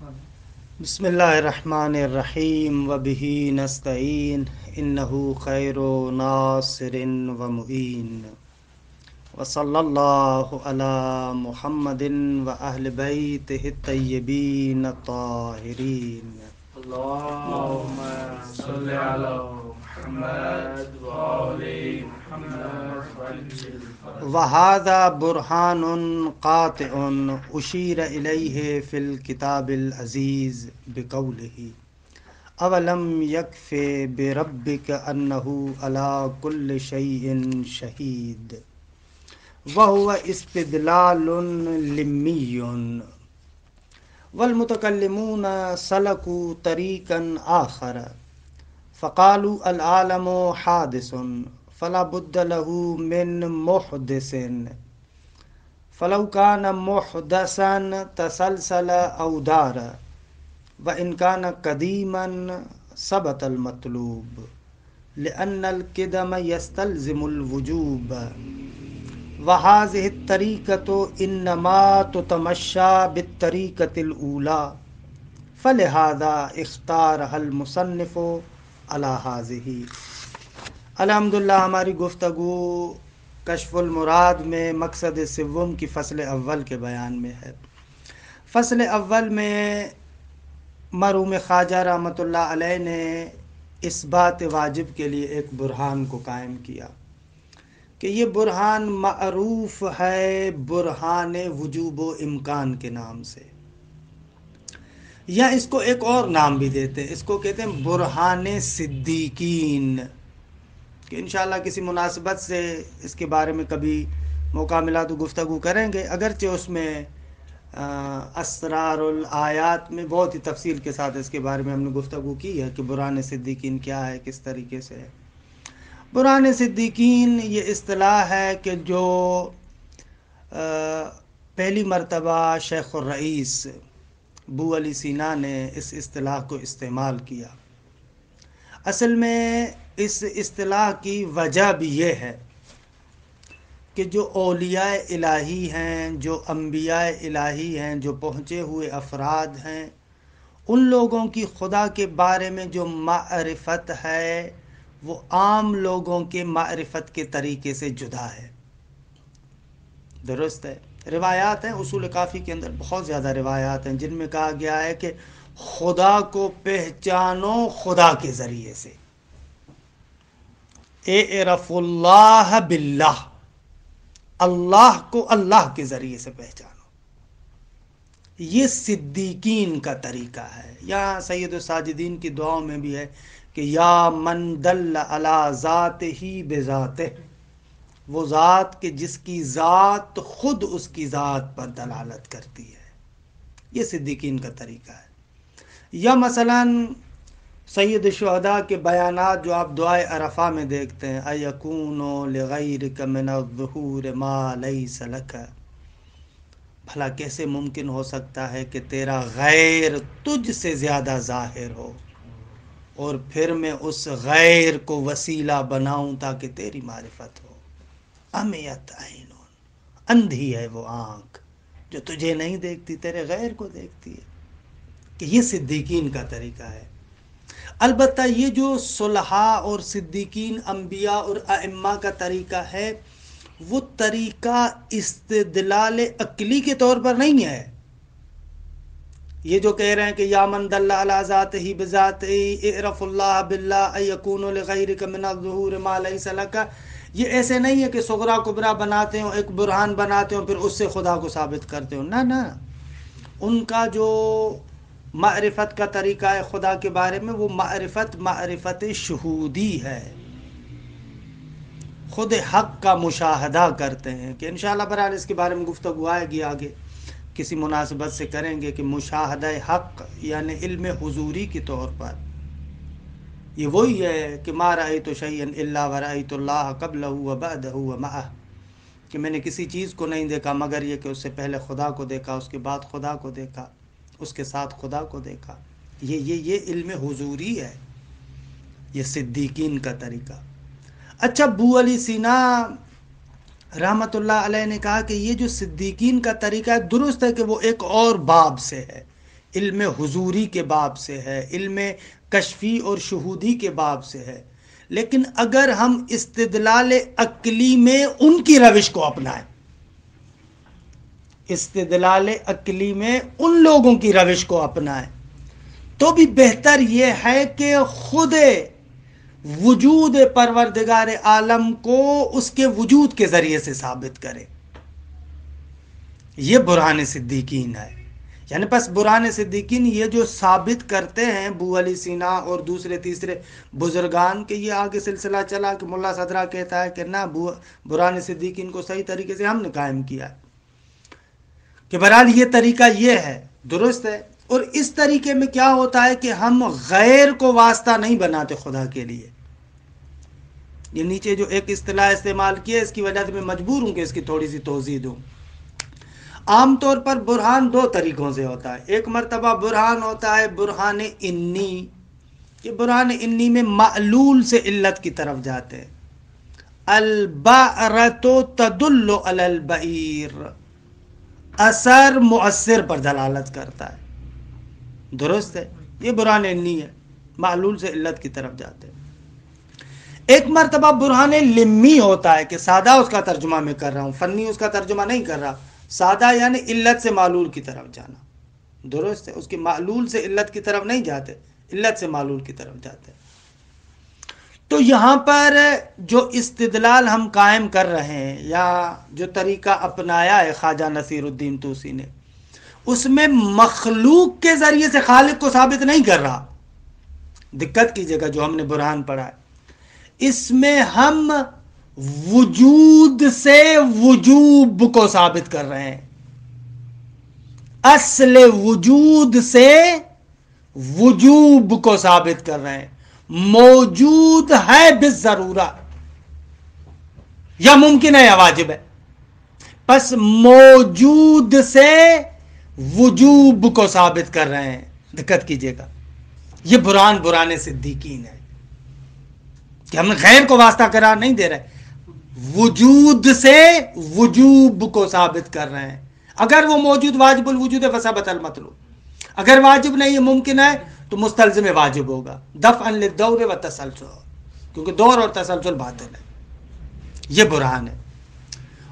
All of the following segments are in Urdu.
بسم اللہ الرحمن الرحیم وبہ نستعین انہ خیر ناصر ومعین وصلی اللہ علی محمد واہل بیتہ الطیبین الطاہرین. اللهم صل على محمد وآل محمد وہذا برہان قاطع اشیر الیہ فی الکتاب العزیز بقولہ اولم یکف بربک انہ علی کل شیء شہید وہو استدلال لمی والمتکلمون سلکوا طریقا آخر فقالوا العالم حادث فلا بد له من محدث فلو كان محدثا تسلسل او دار وان كان قديما ثبت المطلوب لان القدم يستلزم الوجوب وهذه الطريقة انما تتمشى بالطريقة الاولى فلهذا اختارها المصنف على هذه. الحمدللہ ہماری گفتگو کشف المراد میں مقصد سوم کی فصل اول کے بیان میں ہے. فصل اول میں مرحوم خواجہ رحمۃ اللہ علیہ نے اس بات واجب کے لیے ایک برہان کو قائم کیا کہ یہ برہان معروف ہے برہان وجوب و امکان کے نام سے، یا اس کو ایک اور نام بھی دیتے ہیں، اس کو کہتے ہیں برہان صدیقین، کہ انشاءاللہ کسی مناسبت سے اس کے بارے میں کبھی موقع ملا تو گفتگو کریں گے. اگرچہ اس میں اسرار الآیات میں بہت ہی تفصیل کے ساتھ اس کے بارے میں ہم نے گفتگو کی ہے کہ برہان صدیقین کیا ہے، کس طریقے سے ہے. برہان صدیقین یہ اصطلاح ہے کہ جو پہلی مرتبہ شیخ الرئیس بو علی سینا نے اس اصطلاح کو استعمال کیا. اصل میں اس اصطلاح کی وجہ بھی یہ ہے کہ جو اولیاء الہی ہیں، جو انبیاء الہی ہیں، جو پہنچے ہوئے افراد ہیں، ان لوگوں کی خدا کے بارے میں جو معرفت ہے وہ عام لوگوں کے معرفت کے طریقے سے جدا ہے. درست ہے. روایات ہیں، اصول کافی کے اندر بہت زیادہ روایات ہیں جن میں کہا گیا ہے کہ خدا کو پہچانو خدا کے ذریعے سے، اعرف اللہ باللہ، اللہ کو اللہ کے ذریعے سے پہچانو. یہ صدیقین کا طریقہ ہے. یہاں سید الساجدین کی دعاؤں میں بھی ہے کہ یا من دل علی ذاتہ بذاتہ، وہ ذات کہ جس کی ذات خود اس کی ذات پر دلالت کرتی ہے. یہ صدیقین کا طریقہ ہے. یا مثلاً سید الشہداء کے بیانات جو آپ دعائے عرفہ میں دیکھتے ہیں، اَيَكُونُ لِغَيْرِكَ مِنَ الظُّهُورِ مَا لَيْسَ لَكَ، بھلا کیسے ممکن ہو سکتا ہے کہ تیرا غیر تجھ سے زیادہ ظاہر ہو اور پھر میں اس غیر کو وسیلہ بناؤں تاکہ تیری معرفت ہو. امیت عین، اندھی ہے وہ آنکھ جو تجھے نہیں دیکھتی، تیرے غیر کو دیکھتی ہے. کہ یہ صدیقین کا طریقہ ہے. البتہ یہ جو صلحاء اور صدیقین، انبیاء اور ائمہ کا طریقہ ہے، وہ طریقہ استدلال عقلی کے طور پر نہیں ہے. یہ جو کہہ رہے ہیں کہ یا من دل علی ذاتہ بذاتہ اعرف اللہ باللہ ایکون لغیرک من الظہور ما لیس لک، یہ ایسے نہیں ہے کہ صغرا کبرا بناتے ہوں، ایک برہان بناتے ہوں پھر اس سے خدا کو ثابت کرتے ہوں. نہ، ان کا جو معرفت کا طریقہ ہے خدا کے بارے میں، وہ معرفت شہودی ہے. خود حق کا مشاہدہ کرتے ہیں، کہ انشاءاللہ برحال اس کے بارے میں گفتگو آئے گی آگے، کسی مناسبت سے کریں گے کہ مشاہدہ حق یعنی علم حضوری کے طور پر یہ وہی ہے کہ ما رأیت شیئا الا ورأیت اللہ قبلہ وبعدہ ومعہ، کہ میں نے کسی چیز کو نہیں دیکھا مگر یہ کہ اس سے پہلے خدا کو دیکھا، اس کے بعد خدا کو دیکھا، اس کے ساتھ خدا کو دیکھا. یہ علم حضوری ہے، یہ صدیقین کا طریقہ. اچھا، بو علی سینا رحمۃ اللہ علیہ نے کہا کہ یہ جو صدیقین کا طریقہ ہے، درست ہے کہ وہ ایک اور باب سے ہے، علم حضوری کے باب سے ہے، علم کشفی اور شہودی کے باب سے ہے، لیکن اگر ہم استدلال عقلی میں ان کی روش کو اپنائیں، استدلال عقلی میں ان لوگوں کی روش کو اپنائیں، تو بھی بہتر یہ ہے کہ خود وجود پروردگار عالم کو اس کے وجود کے ذریعے سے ثابت کرے۔ یہ برہان صدیقین ہے۔ یعنی پس برہان صدیقین یہ جو ثابت کرتے ہیں ابو علی سینا اور دوسرے تیسرے بزرگان کے، یہ آگے سلسلہ چلا کہ ملا صدرہ کہتا ہے کہ نہ، برہان صدیقین کو صحیح طریقے سے ہم نے قائم کیا ہے، کہ بہرحال یہ طریقہ یہ ہے، درست ہے۔ اور اس طریقے میں کیا ہوتا ہے کہ ہم غیر کو واسطہ نہیں بناتے خدا کے لیے۔ یہ نیچے جو ایک اصطلاح استعمال کی ہے، اس کی وجہ سے میں مجبور ہوں کہ اس کی تھوڑی سی توضیح دوں۔ عام طور پر برہان دو طریقوں سے ہوتا ہے۔ ایک مرتبہ برہان ہوتا ہے برہان انی، کہ برہان انی میں معلول سے علت کی طرف جاتے ہیں۔ البعرۃ تدل علی البعیر، اثر مؤثر پر دلالت کرتا ہے، درست ہے، یہ برہان انی ہے، معلول سے علت کی طرف جاتے ہیں۔ ایک مرتبہ برہان لمی ہوتا ہے کہ سادہ اس کا ترجمہ میں کر رہا ہوں، فنی اس کا ترجمہ نہیں کر رہا، سادہ یعنی علت سے معلول کی طرف جانا، درست ہے، اس کی معلول سے علت کی طرف نہیں جاتے، علت سے معلول کی طرف جاتے۔ تو یہاں پر جو استدلال ہم قائم کر رہے ہیں یا جو طریقہ اپنایا ہے خواجہ نصیر الدین طوسی نے، اس میں مخلوق کے ذریعے سے خالق کو ثابت نہیں کر رہا۔ دقت کیجیے گا جو ہم نے برہان پڑھا ہے، اس میں ہم وجود سے وجوب کو ثابت کر رہے ہیں، اصل وجود سے وجوب کو ثابت کر رہے ہیں۔ موجود ہے بالضرورہ، یا ممکن ہے یا واجب ہے، پس موجود سے وجوب کو ثابت کر رہے ہیں۔ دقت کیجیے گا، یہ برہان صدیقین ہے کہ ہم غیر کو واسطہ قرار نہیں دے رہے، وجود سے وجوب کو ثابت کر رہے ہیں۔ اگر وہ موجود واجب الوجود ہے فثبت المطلوب، اگر واجب نہیں ہے ممکن ہے تو مستلزم واجب ہوگا، دفعا للدور والتسلسل، کیونکہ دور اور تسلسل باطل ہے۔ یہ برہان ہے۔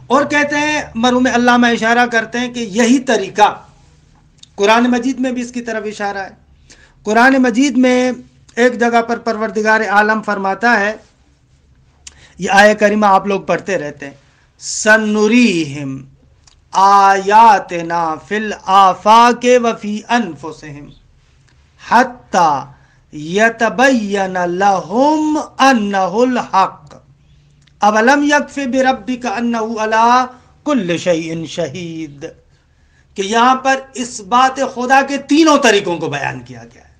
اور کہتے ہیں مرحوم علامہ اشارہ کرتے ہیں کہ یہی طریقہ قرآن مجید میں بھی اس کی طرف اشارہ ہے۔ قرآن مجید میں ایک جگہ پر پروردگار عالم فرماتا ہے، یہ آیہ کریمہ آپ لوگ پڑھتے رہتے ہیں، سنُریہم آیاتنا فی الآفاق وفی انفسہم حتی یتبین لہم انہ الحق اولم یکف بربک انہ علی کل شیء شہید۔ کہ یہاں پر اس بات خدا کے تینوں طریقوں کو بیان کیا گیا ہے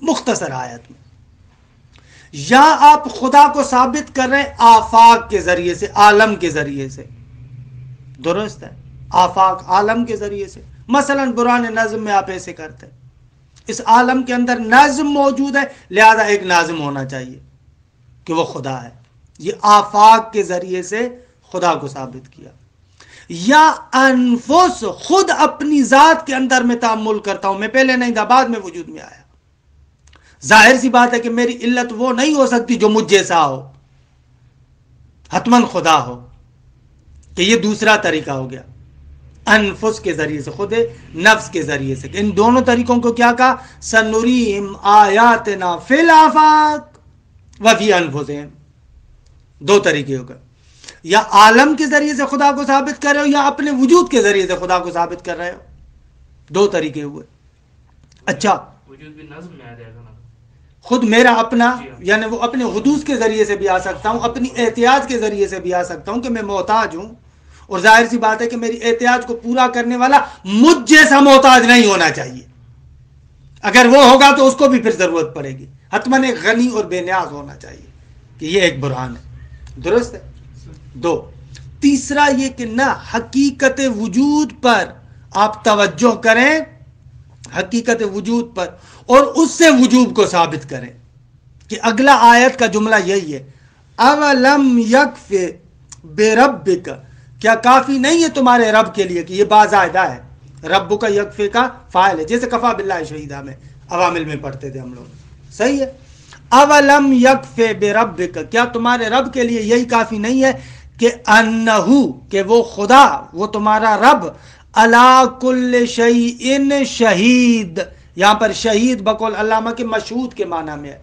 مختصر آیت میں۔ یا آپ خدا کو ثابت کر رہے ہیں آفاق کے ذریعے سے، عالم کے ذریعے سے، درست ہے، آفاق عالم کے ذریعے سے۔ مثلا برہان نظم میں آپ ایسے کرتے ہیں، اس عالم کے اندر نظم موجود ہے لہذا ایک ناظم ہونا چاہیے کہ وہ خدا ہے، یہ آفاق کے ذریعے سے خدا کو ثابت کیا۔ یا انفس، خود اپنی ذات کے اندر میں تأمل کرتا ہوں، میں پہلے نہیں تھا بعد میں وجود میں آیا، ظاہر سی بات ہے کہ میری علت وہ نہیں ہو سکتی جو مجھ جیسا ہو، حتماً خدا ہو، کہ یہ دوسرا طریقہ ہو گیا انفس کے ذریعے سے، خود نفس کے ذریعے سے۔ ان دونوں طریقوں کو کیا کہا؟ سنریم آیاتنا فی الآفاق وفی انفسہم، دو طریقے ہو گئے، یا عالم کے ذریعے سے خدا کو ثابت کر رہے ہو یا اپنے وجود کے ذریعے سے خدا کو ثابت کر رہے ہو، دو طریقے ہوئے۔ اچھا، وجود بھی نظم میں آ جائے گا نا، خود میرا اپنا، یعنی وہ اپنے حدوث کے ذریعے سے بھی آ سکتا ہوں، اپنی احتیاج کے ذریعے سے بھی آ سکتا ہوں کہ میں محتاج ہوں، اور ظاہر سی بات ہے کہ میری احتیاج کو پورا کرنے والا مجھ جیسا محتاج نہیں ہونا چاہیے، اگر وہ ہوگا تو اس کو بھی پھر ضرورت پڑے گی، حتماً ایک غنی اور بے نیاز ہونا چاہیے، کہ یہ ایک برہان ہے، درست ہے۔ دو، تیسرا یہ کہ نہ، حقیقت وجود پر آپ توجہ کریں، حقیقت وجود پر، اور اس سے وجوب کو ثابت کریں، کہ اگلا آیت کا جملہ یہی ہے، اولم یکف بربک، کیا کافی نہیں ہے تمہارے رب کے لیے، کہ یہ بازائدہ ہے، رب کا یکفے کا فاعل ہے، جیسے کفا باللہ شہیدہ میں عوامل میں پڑھتے تھے ہم لوگ، صحیح ہے. اولم یکفے بربک، کیا تمہارے رب کے لیے یہی کافی نہیں ہے کہ انہو، کہ وہ خدا، وہ تمہارا رب، علی کل شیء شہید. یہاں پر شہید بقول علامہ کے مشہود کے معنی میں ہے.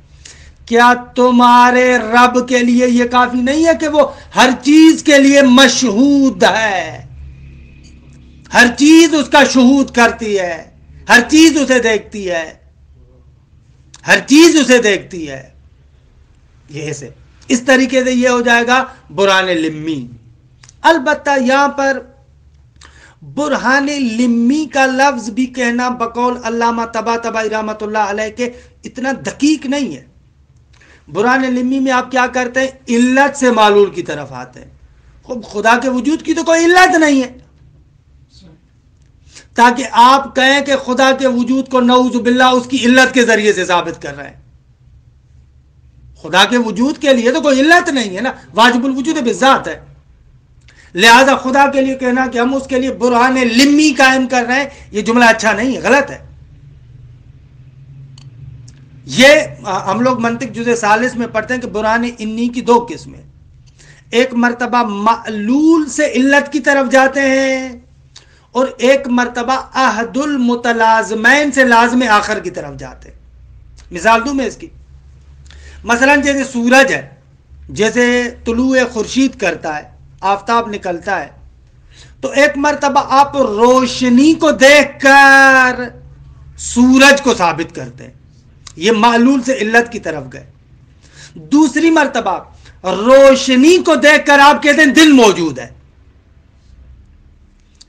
کیا تمہارے رب کے لیے یہ کافی نہیں ہے کہ وہ ہر چیز کے لیے مشہود ہے، ہر چیز اس کا شہود کرتی ہے، ہر چیز اسے دیکھتی ہے، ہر چیز اسے دیکھتی ہے. یہ ایسے اس طریقے سے یہ ہو جائے گا برہان لمی. البتہ یہاں پر برہان لمی کا لفظ بھی کہنا بقول علامہ طباطبائی رحمۃ اللہ علیہ کے اتنا دقیق نہیں ہے. برہان لمی میں آپ کیا کرتے ہیں، علت سے معلول کی طرف آتے ہیں. خدا کے وجود کی تو کوئی علت نہیں ہے، تاکہ آپ کہیں کہ خدا کے وجود کو نعوذ باللہ اس کی علت کے ذریعے سے ثابت کر رہے ہیں. خدا کے وجود کے لیے تو کوئی علت نہیں ہے نا، واجب الوجود بالذات ہے. لہذا خدا کے لیے کہنا کہ ہم اس کے لیے برہان لمی قائم کر رہے ہیں، یہ جملہ اچھا نہیں ہے، غلط ہے. یہ ہم لوگ منطق جزء ثالث میں پڑھتے ہیں کہ برہان انی کی دو قسمیں، ایک مرتبہ معلول سے علت کی طرف جاتے ہیں اور ایک مرتبہ احد المتلازمین سے لازم آخر کی طرف جاتے ہیں. مثال دوں میں اس کی، مثلا جیسے سورج ہے، جیسے طلوع خورشید کرتا ہے، آفتاب نکلتا ہے، تو ایک مرتبہ آپ روشنی کو دیکھ کر سورج کو ثابت کرتے ہیں، یہ معلول سے علت کی طرف گئے. دوسری مرتبہ روشنی کو دیکھ کر آپ کہتے ہیں دن موجود ہے،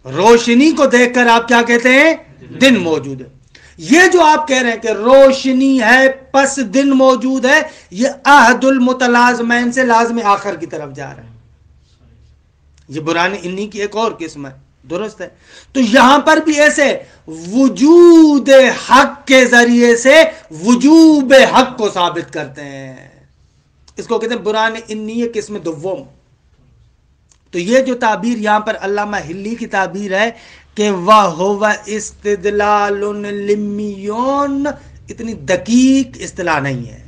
روشنی کو دیکھ کر آپ کیا کہتے ہیں، دن موجود ہے. یہ جو آپ کہہ رہے ہیں کہ روشنی ہے پس دن موجود ہے، یہ احد المتلازمین سے لازم آخر کی طرف جا رہا ہے. یہ برہان انی کی ایک اور قسم ہے، درست ہے. تو یہاں پر بھی ایسے وجود حق کے ذریعے سے وجوب حق کو ثابت کرتے ہیں، اس کو کہتے ہیں برہان انی قسم دوم. تو یہ جو تعبیر یہاں پر علامہ ہلی کی تعبیر ہے کہ وَهُوَ اسْتِدْلَالٌ لِمِّيٌّ، اتنی دقیق اصطلاح نہیں ہے.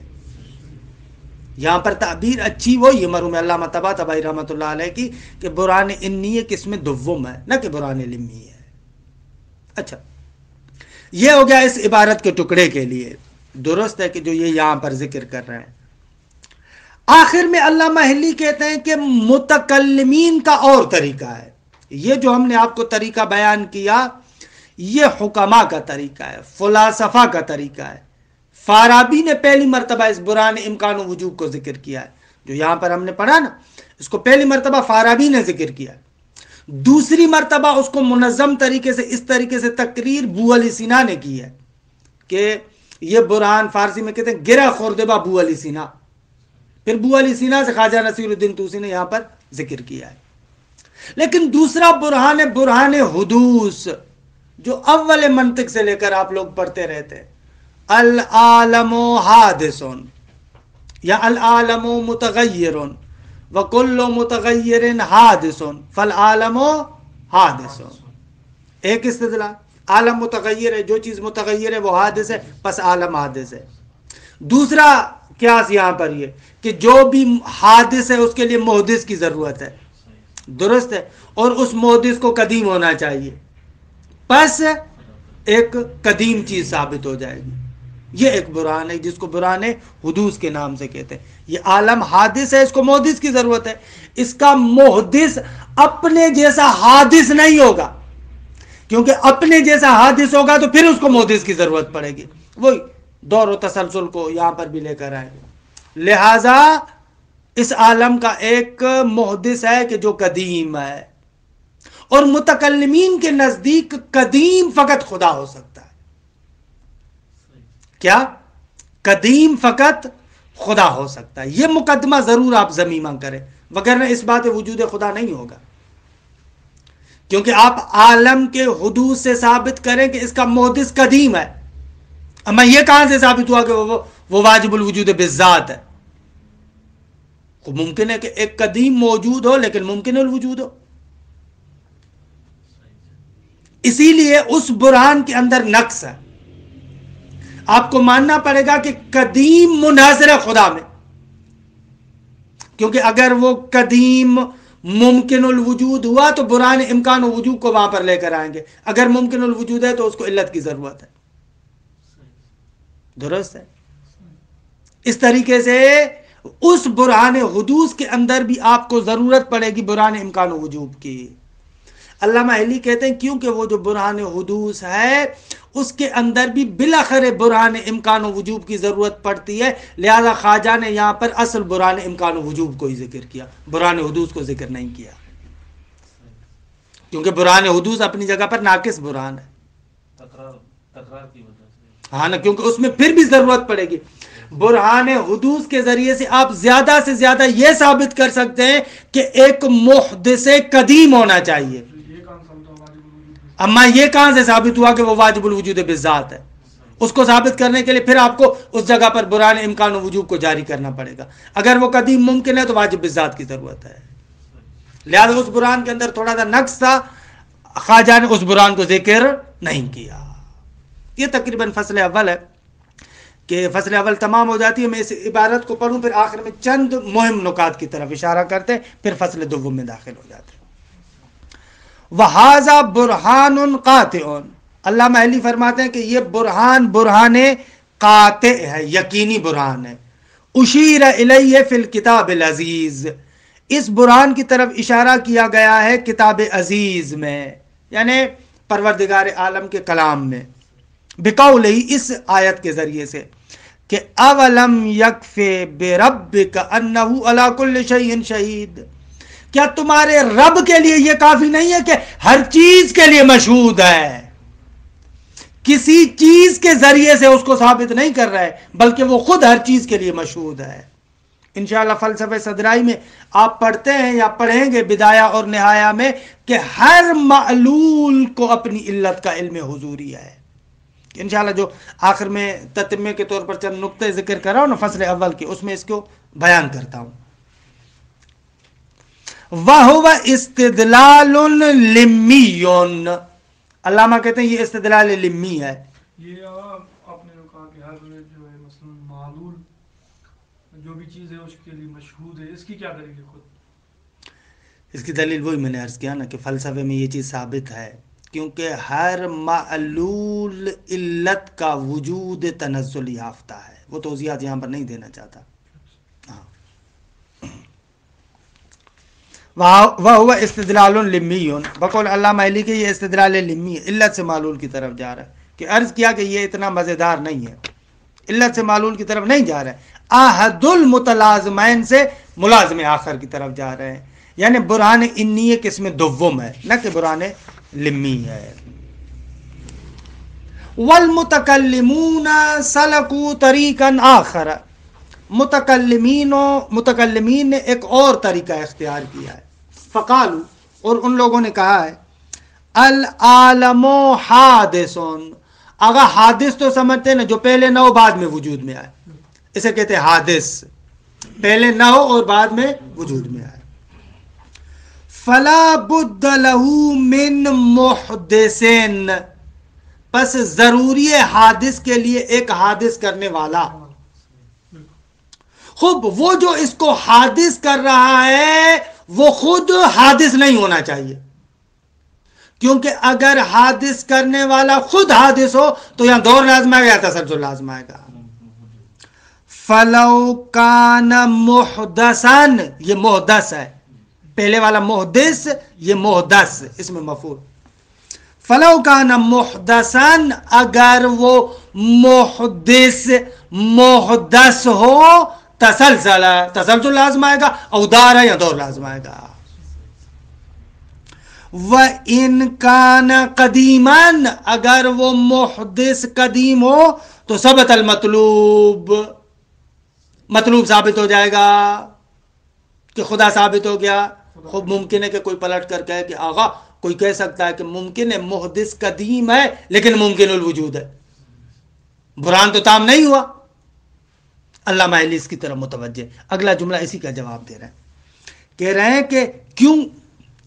یہاں پر تعبیر اچھی وہی مرحوم علامہ طباطبائی رحمۃ اللہ علیہ کی کہ برہان انی قسم دوم ہے، نہ کہ برہان لمی ہے. اچھا، یہ ہو گیا اس عبارت کے ٹکڑے کے لیے. درست ہے کہ جو یہ یہاں پر ذکر کر رہے ہیں. آخر میں علامہ ہلی کہتے ہیں کہ متکلمین کا اور طریقہ ہے. یہ جو ہم نے آپ کو طریقہ بیان کیا، یہ حکما کا طریقہ ہے، فلاسفہ کا طریقہ ہے. فارابی نے پہلی مرتبہ اس برہان امکان و وجوب کو ذکر کیا ہے، جو یہاں پر ہم نے پڑھا نا، اس کو پہلی مرتبہ فارابی نے ذکر کیا. دوسری مرتبہ اس کو منظم طریقے سے اس طریقے سے تقریر بو علی سینا نے کی ہے کہ یہ برہان فارسی میں کہتے ہیں گرہ خوردبہ بو علی سینا. پھر بو علی سینا سے خواجہ نصیر الدین طوسی نے یہاں پر ذکر کیا ہے. لیکن دوسرا برہان حدوث، جو اول منطق سے لے کر آپ لوگ پڑھتے رہتے ہیں، العالم حادث یا العالم متغیر وکل متغیر حادث فالعالم حادث. ایک استدلال، عالم متغیر ہے، جو چیز متغیر ہے وہ حادث ہے، پس عالم حادث ہے. دوسرا قیاس یہاں پر یہ کہ جو بھی حادث ہے اس کے لیے محدث کی ضرورت ہے، درست ہے، اور اس محدث کو قدیم ہونا چاہیے، پس ایک قدیم چیز ثابت ہو جائے گی. یہ ایک برہان ہے جس کو برہان حدوث کے نام سے کہتے ہیں. یہ عالم حادث ہے، اس کو محدث کی ضرورت ہے. اس کا محدث اپنے جیسا حادث نہیں ہوگا، کیونکہ اپنے جیسا حادث ہوگا تو پھر اس کو محدث کی ضرورت پڑے گی. وہی دور و تسلسل کو یہاں پر بھی لے کر آئے. لہذا اس عالم کا ایک محدث ہے کہ جو قدیم ہے، اور متکلمین کے نزدیک قدیم فقط خدا ہو سکتا ہے. کیا؟ قدیم فقط خدا ہو سکتا ہے. یہ مقدمہ ضرور آپ ضمیمہ کریں، وگرنہ اس بات وجود خدا نہیں ہوگا. کیونکہ آپ عالم کے حدوث سے ثابت کریں کہ اس کا محدث قدیم ہے، اما یہ کہاں سے ثابت ہوا کہ وہ واجب الوجود بالذات ہے؟ ممکن ہے کہ ایک قدیم موجود ہو لیکن ممکن الوجود ہو. اسی لیے اس برہان کے اندر نقص ہے. آپ کو ماننا پڑے گا کہ قدیم منحصر ہے خدا میں، کیونکہ اگر وہ قدیم ممکن الوجود ہوا تو برہان امکان و وجود کو وہاں پر لے کر آئیں گے. اگر ممکن الوجود ہے تو اس کو علت کی ضرورت ہے. درست ہے. اس طریقے سے اس برہان حدوث کے اندر بھی آپ کو ضرورت پڑے گی برہان امکان و وجود کی. علامہ علی کہتے ہیں کیونکہ وہ جو برہان حدوث ہے اس کے اندر بھی بالاخره برہان امکان و وجوب کی ضرورت پڑتی ہے، لہذا خواجہ نے یہاں پر اصل برہان امکان و وجوب کو ہی ذکر کیا، برہان حدوث کو ذکر نہیں کیا، کیونکہ برہان حدوث اپنی جگہ پر ناقص برہان ہے. تکرار کی وجہ سے ہاں نا، کیونکہ اس میں پھر بھی ضرورت پڑے گی. برہان حدوث کے ذریعے سے آپ زیادہ سے زیادہ یہ ثابت کر سکتے ہیں کہ ایک محدث قدیم ہونا چاہیے. اما یہ کہاں سے ثابت ہوا کہ وہ واجب الوجود بذات ہے؟ اس کو ثابت کرنے کے لیے پھر آپ کو اس جگہ پر برہان امکان و وجوب کو جاری کرنا پڑے گا. اگر وہ قدیم ممکن ہے تو واجب بذات کی ضرورت ہے. لہذا اس برہان کے اندر تھوڑا سا نقص تھا، خواجہ نے اس برہان کو ذکر نہیں کیا. یہ تقریباً فصل اول ہے کہ فصل اول تمام ہو جاتی ہے. میں اس عبارت کو پڑھوں، پھر آخر میں چند مہم نکات کی طرف اشارہ کرتے، پھر فصل دوم میں داخل ہو جاتے. وَهَذَا بُرْحَانٌ قَاطِعٌ، علامہ علی فرماتے ہیں کہ یہ برہان قاطع ہے، یقینی برہان ہے. اُشِیرَ إِلَيْهِ فِي الْكِتَابِ الْعَزِیزِ، اس برہان کی طرف اشارہ کیا گیا ہے کتاب عزیز میں، یعنی پروردگار عالم کے کلام میں. بِقَوْلِهِ، اس آیت کے ذریعے سے کہ اَوَلَمْ يَكْفِ بِرَبِّكَ أَنَّهُ عَلَى كُلِّ شَيْءٍ شَهِيدٌ، کیا تمہارے رب کے لیے یہ کافی نہیں ہے کہ ہر چیز کے لیے مشہود ہے؟ کسی چیز کے ذریعے سے اس کو ثابت نہیں کر رہا ہے، بلکہ وہ خود ہر چیز کے لیے مشہود ہے. انشاءاللہ فلسفہ صدرائی میں آپ پڑھتے ہیں یا پڑھیں گے بدایہ اور نہایہ میں کہ ہر معلول کو اپنی علت کا علم حضوری ہے. انشاءاللہ جو آخر میں تتمے کے طور پر چند نقطے ذکر کر رہا ہوں نا فصل اول کے، اس میں اس کو بیان کرتا ہوں. وَهُوَ اسْتِدْلَالٌ لِمِّيٌّ، علامہ کہتے ہیں یہ استدلال لمی ہے. یہ آپ نے کہا کہ ہر جو ہے مثلا معلول جو بھی چیز ہے اس کے لیے مشہود ہے، اس کی کیا دلیل ہے؟ خود اس کی دلیل وہی میں نے عرض کیا نا کہ فلسفے میں یہ چیز ثابت ہے، کیونکہ ہر معلول علت کا وجود تنزل یافتہ ہے. وہ توضیحات یہاں پر نہیں دینا چاہتا. وَهُوَ اسْتِدْلَالٌ لِمِّيٌّ، بقول علامہ علی کے یہ استدلال لمی ہے، علت سے معلول کی طرف جا رہا ہے. کہ عرض کیا کہ یہ اتنا مزیدار نہیں ہے، علت سے معلول کی طرف نہیں جا رہا ہے، احد المتلازمین سے ملازم آخر کی طرف جا رہے ہیں. یعنی برہان انی قسم دوم ہے، نہ کہ برہان لمی ہے. والمتکلمون سلکوا طریقا آخر، متکلمین نے ایک اور طریقہ اختیار کیا ہے. فقالو، اور ان لوگوں نے کہا ہے العالم حادث، اگر حادث تو سمجھتے ہیں نا جو پہلے نہ ہو بعد میں وجود میں آئے، اسے کہتے ہیں حادث، پہلے نہ ہو اور بعد میں وجود میں آئے. فلا بد له من محدث، پس ضروری ہے حادث کے لیے ایک حادث کرنے والا. خوب وہ جو اس کو حادث کر رہا ہے وہ خود حادث نہیں ہونا چاہیے، کیونکہ اگر حادث کرنے والا خود حادث ہو تو یہاں دور لازم آئے گا یا تسلسل لازم آئے گا. فلو کان محدثن، یہ محدث ہے، پہلے والا محدث، یہ محدث اس میں مفعول. فلو کان محدثن، اگر وہ محدث ہو، تسلسل لازم آئے گا، او دار ہے یا دور لازم آئے گا. وَإِن كَانَ قَدِيمًا، اگر وہ محدث قدیم ہو تو ثبت المطلوب، مطلوب ثابت ہو جائے گا کہ خدا ثابت ہو گیا. خوب ممکن ہے کہ کوئی پلٹ کر کہے کہ آغا کوئی کہہ سکتا ہے کہ ممکن ہے محدث قدیم ہے لیکن ممکن الوجود ہے، برہان تو تام نہیں ہوا. علامہ علی اس کی طرف متوجہ، اگلا جملہ اسی کا جواب دے رہے ہیں. کہہ رہے ہیں کہ کیوں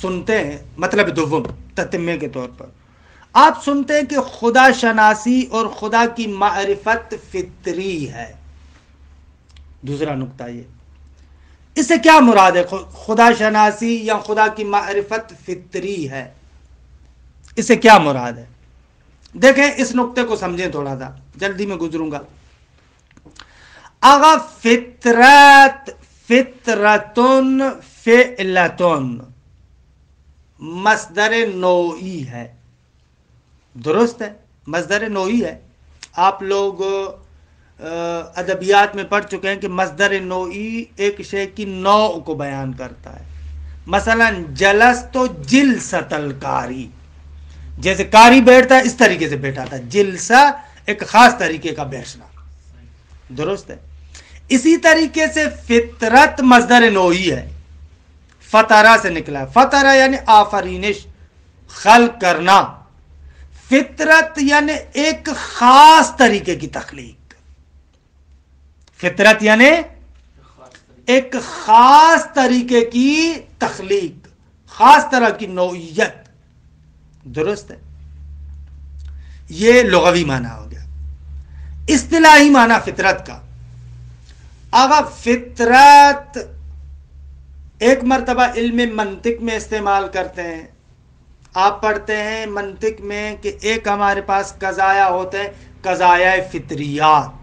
سنتے ہیں، مطلب دوم تتمے کے طور پر آپ سنتے ہیں کہ خدا شناسی اور خدا کی معرفت فطری ہے۔ دوسرا نقطہ یہ، اس سے کیا مراد ہے؟ خدا شناسی یا خدا کی معرفت فطری ہے، اس سے کیا مراد ہے؟ دیکھیں اس نقطے کو سمجھیں، تھوڑا سا جلدی میں گزروں گا۔ اگر فطرت، فطرتن، فعلتن مصدر نوعی ہے، درست ہے، مصدر نوعی ہے۔ آپ لوگ ادبیات میں پڑھ چکے ہیں کہ مصدر نوعی ایک شے کی نوع کو بیان کرتا ہے۔ مثلا جلس تو جلست الکاری، جیسے کاری بیٹھتا ہے اس طریقے سے بیٹھا تھا، جلسہ ایک خاص طریقے کا بیٹھنا، درست ہے۔ اسی طریقے سے فطرت مصدر نوعی ہے، فطرہ سے نکلا ہے، فطرہ یعنی آفرینش، خلق کرنا، فطرت یعنی ایک خاص طریقے کی تخلیق، فطرت یعنی ایک خاص طریقے کی تخلیق، خاص طرح کی نوعیت، درست ہے۔ یہ لغوی معنی ہو گیا۔ اصطلاحی معنی فطرت کا، اگر فطرت ایک مرتبہ علم منطق میں استعمال کرتے ہیں، آپ پڑھتے ہیں منطق میں کہ ایک ہمارے پاس قضایا ہوتے ہیں، قضایا فطریات،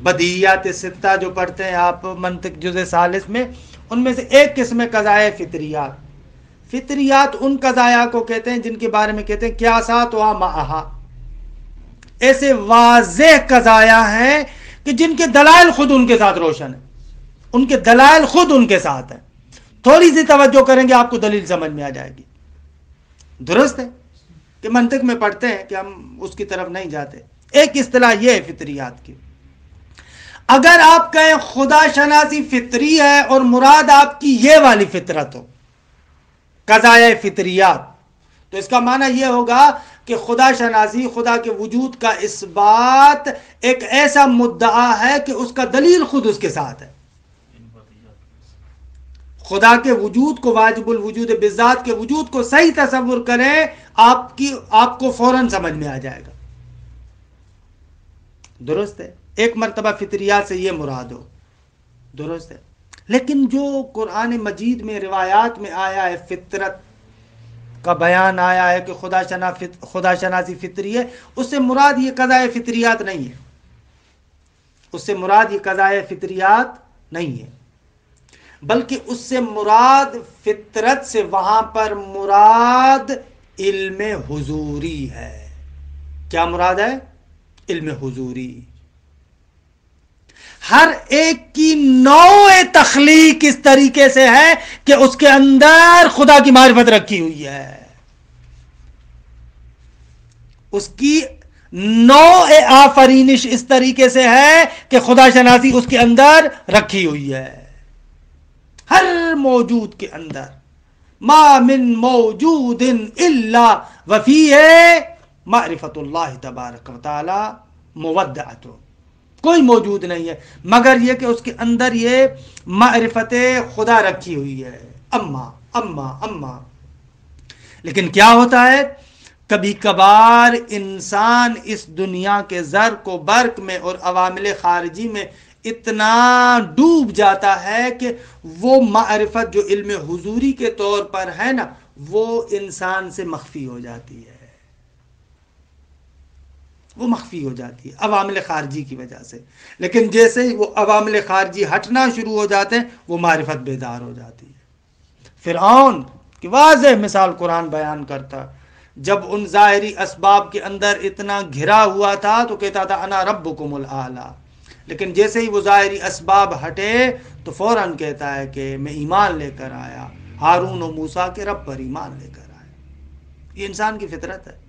بدیہیات ستہ جو پڑھتے ہیں آپ منطق جزء ثالث میں، ان میں سے ایک قسم ہے قضایا فطریات۔ فطریات ان قضایا کو کہتے ہیں جن کے بارے میں کہتے ہیں قیاسات و معہا، ایسے واضح قضایا ہیں کہ جن کے دلائل خود ان کے ساتھ روشن ہیں، ان کے دلائل خود ان کے ساتھ ہیں، تھوڑی سی توجہ کریں گے آپ کو دلیل سمجھ میں آ جائے گی، درست ہے کہ منطق میں پڑھتے ہیں کہ ہم اس کی طرف نہیں جاتے۔ ایک اصطلاح یہ ہے فطریات کی۔ اگر آپ کہیں خدا شناسی فطری ہے اور مراد آپ کی یہ والی فطرت ہو، قضایا فطریات، تو اس کا معنی یہ ہوگا کہ خدا شناسی، خدا کے وجود کا اس بات ایک ایسا مدعا ہے کہ اس کا دلیل خود اس کے ساتھ ہے۔ خدا کے وجود کو، واجب الوجود بذات کے وجود کو صحیح تصور کریں، آپ کو فوراً سمجھ میں آ جائے گا، درست ہے۔ ایک مرتبہ فطریات سے یہ مراد ہو، درست ہے۔ لیکن جو قرآن مجید میں روایات میں آیا ہے، فطرت کا بیان آیا ہے کہ خدا شناسی فطری ہے، اس سے مراد یہ قضاء فطریات نہیں ہے، اس سے مراد یہ قضاء فطریات نہیں ہے، بلکہ اس سے مراد فطرت سے وہاں پر مراد علم حضوری ہے۔ کیا مراد ہے؟ علم حضوری۔ ہر ایک کی نوع تخلیق اس طریقے سے ہے کہ اس کے اندر خدا کی معرفت رکھی ہوئی ہے، اس کی نوع آفرینش اس طریقے سے ہے کہ خدا شناسی اس کے اندر رکھی ہوئی ہے۔ ہر موجود کے اندر، ما من موجود الا وفیہ معرفت اللہ تبارک و تعالی مودعۃ، کوئی موجود نہیں ہے مگر یہ کہ اس کے اندر یہ معرفت خدا رکھی ہوئی ہے۔ اما لیکن کیا ہوتا ہے، کبھی کبھار انسان اس دنیا کے زرق و برق میں اور عوامل خارجی میں اتنا ڈوب جاتا ہے کہ وہ معرفت جو علم حضوری کے طور پر ہے نا، وہ انسان سے مخفی ہو جاتی ہے، وہ مخفی ہو جاتی ہے عوامل خارجی کی وجہ سے۔ لیکن جیسے ہی وہ عوامل خارجی ہٹنا شروع ہو جاتے ہیں، وہ معرفت بیدار ہو جاتی ہے۔ فرعون کی واضح مثال قرآن بیان کرتا، جب ان ظاہری اسباب کے اندر اتنا گھرا ہوا تھا تو کہتا تھا انا ربکم الاعلی، لیکن جیسے ہی وہ ظاہری اسباب ہٹے تو فوراً کہتا ہے کہ میں ایمان لے کر آیا، ہارون و موسیٰ کے رب پر ایمان لے کر آیا۔ یہ انسان کی فطرت ہے۔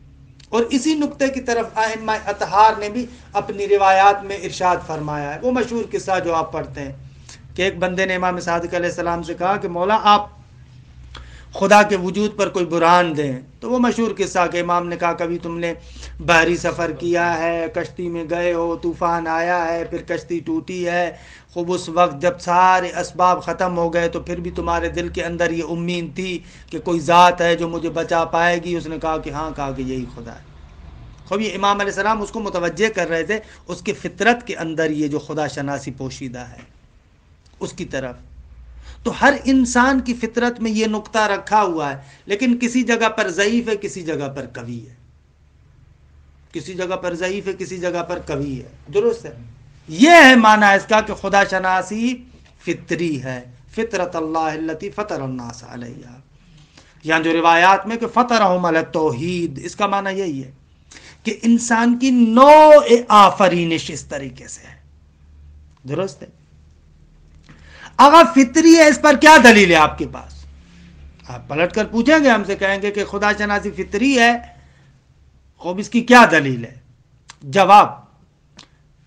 اور اسی نقطے کی طرف ائمہ اطہار نے بھی اپنی روایات میں ارشاد فرمایا ہے۔ وہ مشہور قصہ جو آپ پڑھتے ہیں کہ ایک بندے نے امام صادق علیہ السلام سے کہا کہ مولا آپ خدا کے وجود پر کوئی برہان دیں. تو وہ مشہور قصہ کہ امام نے کہا کبھی تم نے بحری سفر کیا ہے، کشتی میں گئے ہو، طوفان آیا ہے، پھر کشتی ٹوٹی ہے، خوب اس وقت جب سارے اسباب ختم ہو گئے تو پھر بھی تمہارے دل کے اندر یہ امید تھی کہ کوئی ذات ہے جو مجھے بچا پائے گی؟ اس نے کہا کہ ہاں. کہا کہ یہی خدا ہے. خوب یہ امام علیہ السلام اس کو متوجہ کر رہے تھے اس کی فطرت کے اندر یہ جو خدا شناسی پوشیدہ ہے اس کی طرف. تو ہر انسان کی فطرت میں یہ نقطہ رکھا ہوا ہے، لیکن کسی جگہ پر ضعیف ہے، کسی جگہ پر قوی ہے، کسی جگہ پر ضعیف ہے، کسی جگہ پر قوی ہے. درست ہے. یہ ہے معنی اس کا کہ خدا شناسی فطری ہے. فطرت اللہ التی فطر الناس علیہا، یہاں جو روایات میں کہ فطرہم علی التوحید، اس کا معنی یہی ہے کہ انسان کی نوع آفرینش اس طریقے سے ہے. درست ہے. اگر فطری ہے اس پر کیا دلیل ہے آپ کے پاس؟ آپ پلٹ کر پوچھیں گے ہم سے، کہیں گے کہ خدا شناسی فطری ہے، خوب اس کی کیا دلیل ہے؟ جواب،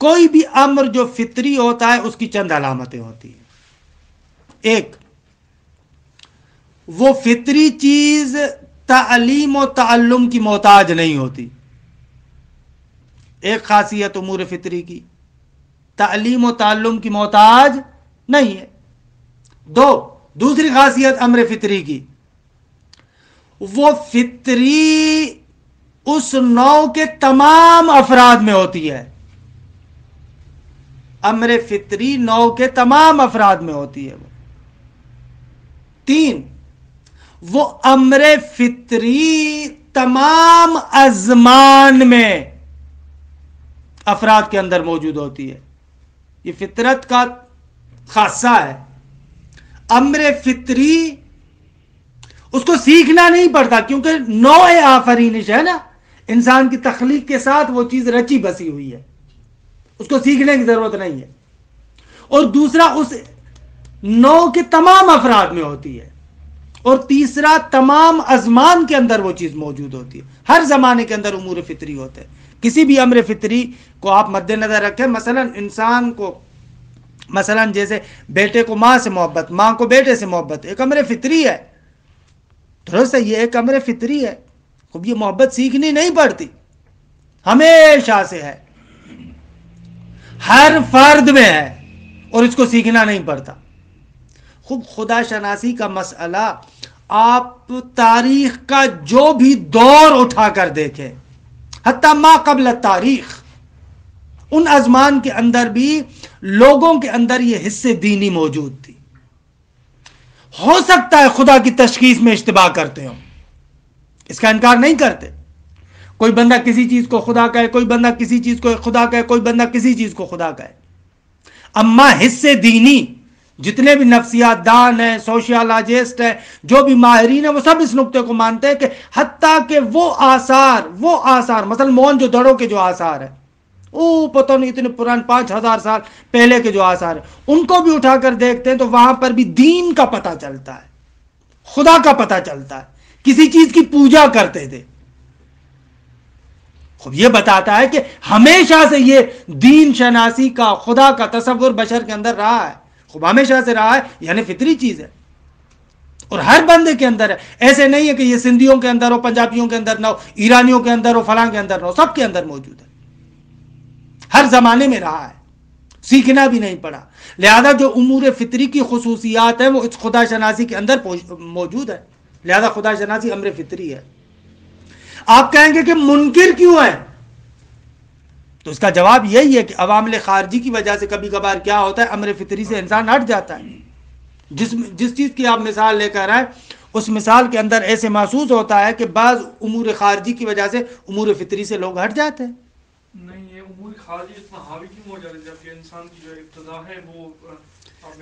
کوئی بھی امر جو فطری ہوتا ہے اس کی چند علامتیں ہوتی ہیں. ایک، وہ فطری چیز تعلیم و تعلم کی محتاج نہیں ہوتی. ایک خاصیت امور فطری کی، تعلیم و تعلم کی محتاج نہیں ہے. دو، دوسری خاصیت امر فطری کی، وہ فطری اس نوع کے تمام افراد میں ہوتی ہے. امر فطری نوع کے تمام افراد میں ہوتی ہے. وہ تین، وہ امر فطری تمام ازمان میں افراد کے اندر موجود ہوتی ہے. یہ فطرت کا خاصہ ہے. امر فطری اس کو سیکھنا نہیں پڑتا، کیونکہ نوع آفرینش ہے نا، انسان کی تخلیق کے ساتھ وہ چیز رچی بسی ہوئی ہے، اس کو سیکھنے کی ضرورت نہیں ہے. اور دوسرا، اس نوع کے تمام افراد میں ہوتی ہے. اور تیسرا، تمام ازمان کے اندر وہ چیز موجود ہوتی ہے. ہر زمانے کے اندر امور فطری ہوتے ہیں. کسی بھی امر فطری کو آپ مد نظر رکھیں. مثلا انسان کو، مثلا جیسے بیٹے کو ماں سے محبت، ماں کو بیٹے سے محبت، ایک امر فطری ہے. درست ہے، یہ ایک امر فطری ہے. خوب یہ محبت سیکھنی نہیں پڑتی، ہمیشہ سے ہے، ہر فرد میں ہے، اور اس کو سیکھنا نہیں پڑتا. خوب خدا شناسی کا مسئلہ آپ تاریخ کا جو بھی دور اٹھا کر دیکھیں، حتیٰ ما قبل تاریخ، ان ازمان کے اندر بھی لوگوں کے اندر یہ حصے دینی موجود تھی. ہو سکتا ہے خدا کی تشخیص میں اشتباہ کرتے ہوں، اس کا انکار نہیں کرتے. کوئی بندہ کسی چیز کو خدا کہے، کوئی بندہ کسی چیز کو خدا کہے، کوئی بندہ کسی چیز کو خدا کہے. اما حصے دینی، جتنے بھی نفسیات دان ہیں، سوشیالوجسٹ ہیں، جو بھی ماہرین ہیں، وہ سب اس نقطے کو مانتے ہیں کہ حتیٰ کہ وہ آثار مثلا موہنجو دڑو کے جو آثار ہیں، پتہ نہیں اتنے پرانے 5000 سال پہلے کے جو آثار ہیں، ان کو بھی اٹھا کر دیکھتے ہیں تو وہاں پر بھی دین کا پتہ چلتا ہے، خدا کا پتہ چلتا ہے. کسی چیز کی پوجا کرتے تھے. خب یہ بتاتا ہے کہ ہمیشہ سے یہ دین شناسی کا، خدا کا تصور بشر کے اندر رہا ہے. خوب ہمیشہ سے رہا ہے، یعنی فطری چیز ہے، اور ہر بندے کے اندر ہے. ایسے نہیں ہے کہ یہ سندھیوں کے اندر ہو، پنجابیوں کے اندر نہ ہو، ایرانیوں کے اندر ہو، فلاں کے اندر نہ ہو، سب کے اندر موجود ہے، ہر زمانے میں رہا ہے، سیکھنا بھی نہیں پڑا. لہذا جو امور فطری کی خصوصیات ہیں وہ اس خدا شناسی کے اندر موجود ہے. لہذا خدا شناسی امر فطری ہے. آپ کہیں گے کہ منکر کیوں ہے؟ تو اس کا جواب یہی ہے کہ عوامل خارجی کی وجہ سے کبھی کبھار کیا ہوتا ہے، امر فطری سے انسان ہٹ جاتا ہے. جس چیز کی آپ مثال لے کر آئے، اس مثال کے اندر ایسے محسوس ہوتا ہے کہ بعض امور خارجی کی وجہ سے امور فطری سے لوگ ہٹ جاتے ہیں. نہیں، یہ امور خارجی اتنا حاوی کیوں ہو جاتا ہے جبکہ انسان کی جو ابتدا ہے وہ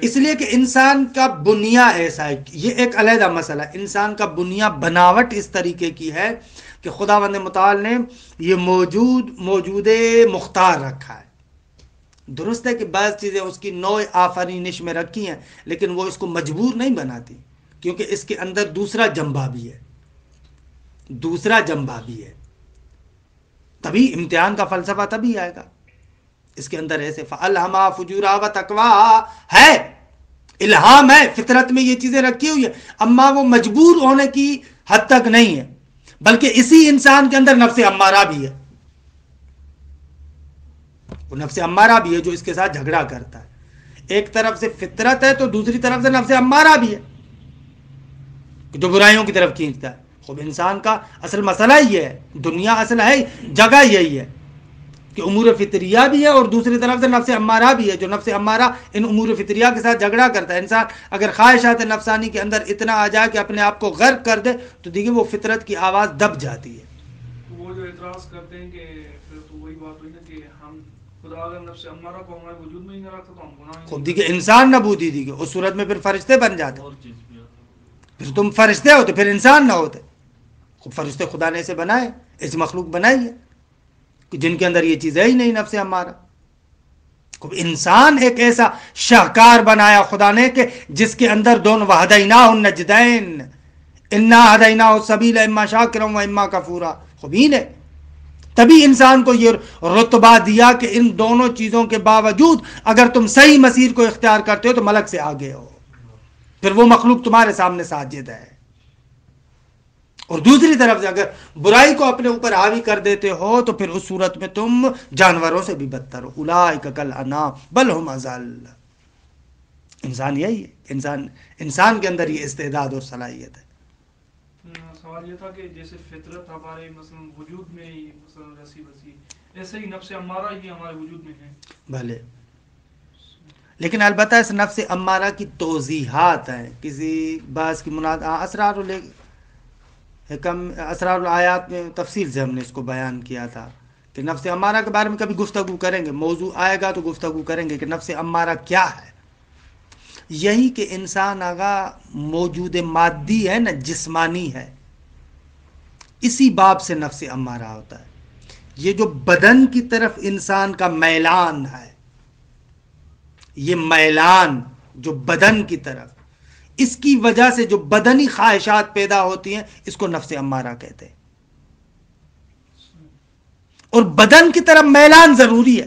اس لیے کہ انسان کا بنیا ایسا ہے. یہ ایک علیحدہ مسئلہ ہے. انسان کا بنیا بناوٹ اس طریقے کی ہے کہ خداوند متعال نے یہ موجود مختار رکھا ہے. درست ہے کہ بعض چیزیں اس کی نوع آفرینش میں رکھی ہیں، لیکن وہ اس کو مجبور نہیں بناتی، کیونکہ اس کے اندر دوسرا جنبہ بھی ہے. تبھی امتحان کا فلسفہ تبھی آئے گا. اس کے اندر ایسے فَأَلْهَمَا فُجُورَهَا وَتَقْوَاهَا ہے، الہام ہے، فطرت میں یہ چیزیں رکھی ہوئی ہے، اما وہ مجبور ہونے کی حد تک نہیں ہے، بلکہ اسی انسان کے اندر نفس امارہ بھی ہے، وہ نفس امارہ بھی ہے جو اس کے ساتھ جھگڑا کرتا ہے. ایک طرف سے فطرت ہے تو دوسری طرف سے نفس امارہ بھی ہے جو برائیوں کی طرف کھینچتا ہے. خب انسان کا اصل مسئلہ یہ ہے، دنیا اصل ہے، جگہ یہی ہے کہ امور فطریہ بھی ہے اور دوسری طرف سے نفس امارہ بھی ہے، جو نفس امارہ ان امور فطریہ کے ساتھ جھگڑا کرتا ہے. انسان اگر خواہشات نفسانی کے اندر اتنا آ جائے کہ اپنے آپ کو غرق کر دے تو دیکھیں وہ فطرت کی آواز دب جاتی ہے. وہ جو اعتراض کرتے ہیں کہ پھر تو وہی بات ہوئی نا کہ ہم خدا اگر نفس امارہ کو ہمارے وجود میں ہی نہ رکھتا تو ہم گناہ خب دیکھیں انسان نبودی دیکھیں اس صورت میں پھر فرشتے بن جاتے، اور چیز بھی ہے. پھر تم فرشتے ہوتے پھر انسان نہ ہوتے. خب فرشتے خدا نے ایسے بنائے، ایسی مخلوق بنائی ہے کہ جن کے اندر یہ چیز ہے ہی نہیں نفس امارہ. خب انسان ایک ایسا شاہکار بنایا خدا نے کہ جس کے اندر دونوں وہدیناہ النجدین انا ہدیناہ السبیل اما شاکرا و اما کفورا. خبین ہے، تبھی انسان کو یہ رتبہ دیا کہ ان دونوں چیزوں کے باوجود اگر تم صحیح مسیر کو اختیار کرتے ہو تو ملک سے آگے ہو، پھر وہ مخلوق تمہارے سامنے ساجد ہے. اور دوسری طرف سے اگر برائی کو اپنے اوپر حاوی کر دیتے ہو تو پھر اس صورت میں تم جانوروں سے بھی بدتر ہو. اولئک کالانعام بل ہم اضل. انسان یہی ہے، انسان کے اندر یہ استعداد اور صلاحیت ہے. سوال یہ تھا کہ جیسے فطرت ہمارے مثلا وجود میں ہی مثلا رسی بسی، ایسے ہی نفس امارہ یہ ہمارے وجود میں ہے. بھلے، لیکن البتہ اس نفس امارہ کی توضیحات ہیں، کسی بعض کی اسرار الآیات میں تفصیل سے ہم نے اس کو بیان کیا تھا کہ نفس امارہ کے بارے میں کبھی گفتگو کریں گے، موضوع آئے گا تو گفتگو کریں گے کہ نفس امارہ کیا ہے. یہی کہ انسان آگا موجود مادی ہے نا، جسمانی ہے، اسی باب سے نفس امارہ ہوتا ہے. یہ جو بدن کی طرف انسان کا میلان ہے، یہ میلان جو بدن کی طرف، اس کی وجہ سے جو بدنی خواہشات پیدا ہوتی ہیں اس کو نفس امارہ کہتے ہیں. اور بدن کی طرف میلان ضروری ہے،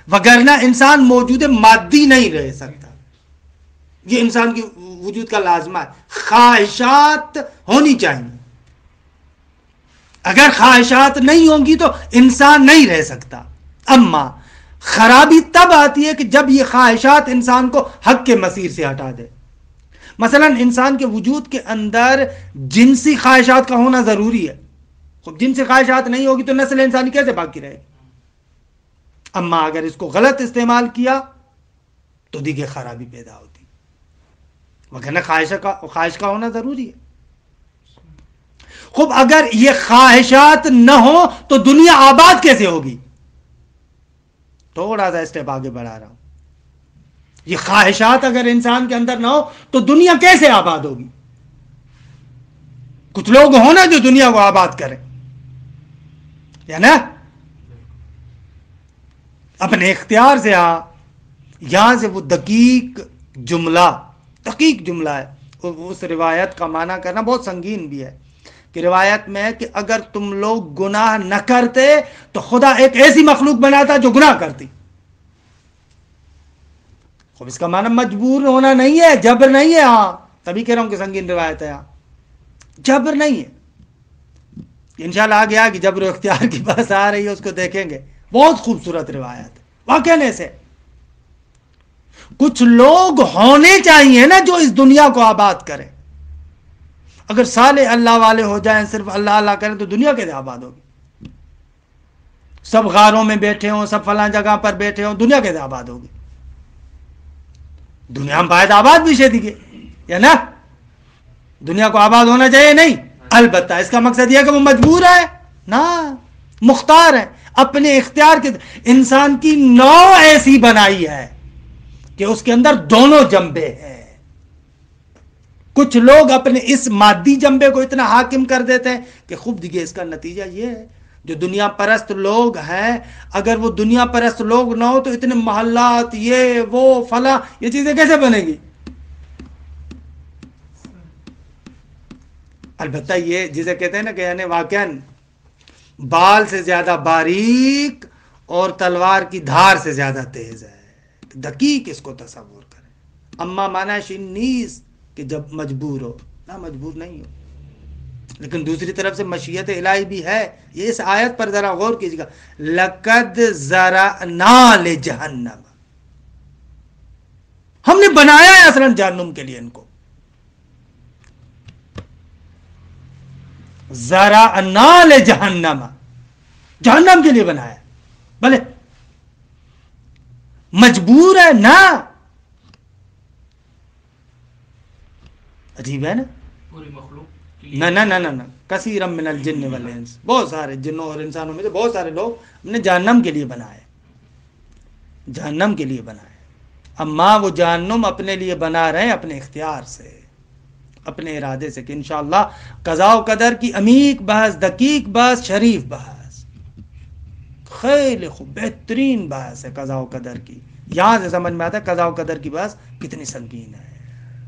وگرنہ انسان موجود مادی نہیں رہ سکتا. یہ انسان کی وجود کا لازمہ ہے، خواہشات ہونی چاہیے. اگر خواہشات نہیں ہوں گی تو انسان نہیں رہ سکتا. اما خرابی تب آتی ہے کہ جب یہ خواہشات انسان کو حق کے مسیر سے ہٹا دے. مثلا انسان کے وجود کے اندر جنسی خواہشات کا ہونا ضروری ہے. خب جنسی خواہشات نہیں ہوگی تو نسل انسانی کیسے باقی رہے گی؟ اما اگر اس کو غلط استعمال کیا تو دیکھیں خرابی پیدا ہوتی، وگرنہ خواہش کا ہونا ضروری ہے. خب اگر یہ خواہشات نہ ہو تو دنیا آباد کیسے ہوگی؟ تھوڑا سا اسٹیپ آگے بڑھا رہا ہوں. یہ خواہشات اگر انسان کے اندر نہ ہو تو دنیا کیسے آباد ہوگی؟ کچھ لوگ ہوں نا جو دنیا کو آباد کریں، یا نا اپنے اختیار سے. یہاں سے وہ دقیق جملہ ہے، اس روایت کا معنی کرنا بہت سنگین بھی ہے کہ روایت میں ہے کہ اگر تم لوگ گناہ نہ کرتے تو خدا ایک ایسی مخلوق بناتا جو گناہ کرتی. خب اس کا معنی مجبور ہونا نہیں ہے، جبر نہیں ہے. ہاں تبھی کہہ رہا ہوں کہ سنگین روایت ہے، ہاں جبر نہیں ہے. انشاءاللہ آگے آگے جبر و اختیار کی بات آ رہی ہے، اس کو دیکھیں گے. بہت خوبصورت روایت واقعہ ایسے. کچھ لوگ ہونے چاہیے نا جو اس دنیا کو آباد کریں. اگر صالح اللہ والے ہو جائیں، صرف اللہ اللہ کریں تو دنیا کیسے آباد ہوگی؟ سب غاروں میں بیٹھے ہوں، سب فلاں جگہ پر بیٹھے ہوں، دنیا کیسے آباد ہوگی؟ دنیا میں باید آباد بھی شدی گے، یا نا دنیا کو آباد ہونا چاہیے نہیں. البتہ اس کا مقصد یہ ہے کہ وہ مجبور ہے نا، مختار ہے اپنے اختیار کے. انسان کی نوع ایسی بنائی ہے کہ اس کے اندر دونوں جنبے ہیں. کچھ لوگ اپنے اس مادی جنبے کو اتنا حاکم کر دیتے ہیں کہ خوب دیکھیے اس کا نتیجہ یہ ہے، جو دنیا پرست لوگ ہیں اگر وہ دنیا پرست لوگ نہ ہو تو اتنے محلات یہ وہ فلاں یہ چیزیں کیسے بنے گی؟ البتہ یہ جسے کہتے ہیں نا کہ یعنی واقعاً بال سے زیادہ باریک اور تلوار کی دھار سے زیادہ تیز ہے. دقیق اس کو تصور کریں. اما مانا شین نیز کہ جب مجبور ہو، نہ مجبور نہیں ہو. لیکن دوسری طرف سے مشیت الہی بھی ہے. یہ اس آیت پر ذرا غور کیجیے گا، لقد ذرأنا لجہنم، ہم نے بنایا ہے اصلا جہنم کے لیے ان کو. ذرأنا لجہنم، جہنم کے لیے بنایا. بھلے مجبور ہے نا، عجیب ہے نا. پوری مخلوق نہ نہ نہ نہ کثیر من الجن والانس، بہت سارے جنوں اور انسانوں میں سے بہت سارے لوگ ہم نے جہنم کے لیے بنائے، جہنم کے لیے بنائے. اما وہ جہنم اپنے لیے بنا رہے ہیں اپنے اختیار سے، اپنے ارادے سے، کہ انشاءاللہ قضاء و قدر کی عمیق بحث، دقیق بحث، شریف بحث، خیلی خوب بہترین بحث ہے قضاء و قدر کی. یہاں سے سمجھ میں آتا ہے قضاء و قدر کی بحث کتنی سنگین ہے.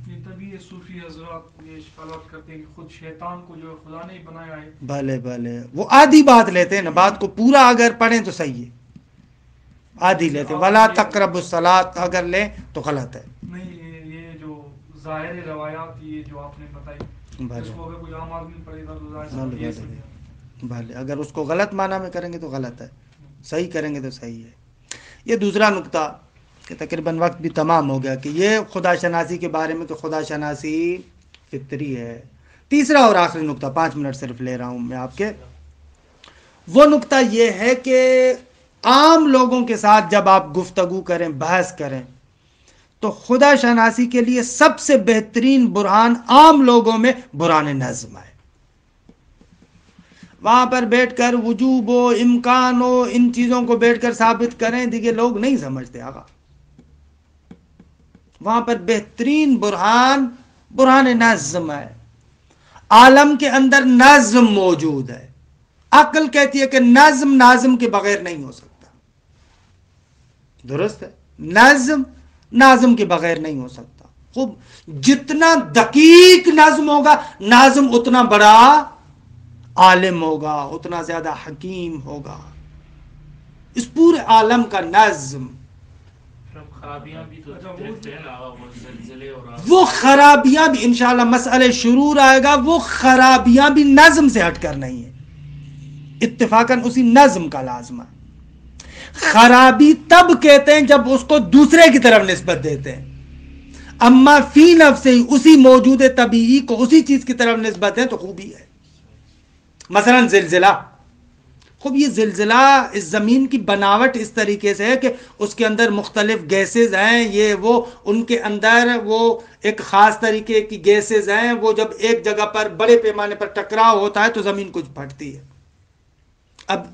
یہ تبھی یہ صوفی حضرات یہ اشکالات کرتے ہیں کہ خود شیطان کو جو ہے خدا نے ہی بنایا ہے. بھلے بھلے وہ آدھی بات لیتے ہیں نا، بات کو پورا اگر پڑھیں تو صحیح ہے، آدھی لیتے ہیں. ولا تقربوا الصلاۃ اگر لیں تو غلط ہے. نہیں، یہ جو ظاہر روایات یہ جو آپ نے بتائی، اس کو اگر کوئی عام آدمی پڑھے گا تو ظاہر سی یہ سمجھے. بھلے اگر اس کو غلط معنی میں کریں گے تو غلط ہے، صحیح کریں گے تو صحیح ہے. یہ دوسرا نقطہ کہ تقریباً وقت بھی تمام ہو گیا کہ یہ خدا شناسی کے بارے میں کہ خدا شناسی فطری ہے. تیسرا اور آخری نقطہ، 5 منٹ صرف لے رہا ہوں میں آپ کے، وہ نقطہ یہ ہے کہ عام لوگوں کے ساتھ جب آپ گفتگو کریں، بحث کریں، تو خدا شناسی کے لیے سب سے بہترین برہان عام لوگوں میں برہان نظم ہے. وہاں پر بیٹھ کر وجوب و امکان و ان چیزوں کو بیٹھ کر ثابت کریں، دیکھیے لوگ نہیں سمجھتے آقا. وہاں پر بہترین برہان برہان نظم ہے. عالم کے اندر نظم موجود ہے. عقل کہتی ہے کہ نظم ناظم کے بغیر نہیں ہو سکتا. درست ہے، نظم ناظم کے بغیر نہیں ہو سکتا. خوب جتنا دقیق نظم ہوگا ناظم اتنا بڑا عالم ہوگا، اتنا زیادہ حکیم ہوگا. اس پورے عالم کا نظم، خرابیاں بھی تو دیکھتے ہیں نا، وہ زلزلے اور وہ خرابیاں بھی انشاءاللہ مسئلہ شرور آئے گا، وہ خرابیاں بھی نظم سے ہٹ کر نہیں ہے، اتفاقاً اسی نظم کا لازمہ. خرابی تب کہتے ہیں جب اس کو دوسرے کی طرف نسبت دیتے ہیں، اما فی نفس ہی اسی موجود طبیعی کو اسی چیز کی طرف نسبت دیں تو خوبی ہے. مثلا زلزلہ، خوب یہ زلزلہ اس زمین کی بناوٹ اس طریقے سے ہے کہ اس کے اندر مختلف گیسز ہیں، یہ وہ ان کے اندر وہ ایک خاص طریقے کی گیسز ہیں، وہ جب ایک جگہ پر بڑے پیمانے پر ٹکراؤ ہوتا ہے تو زمین کچھ پھٹتی ہے. اب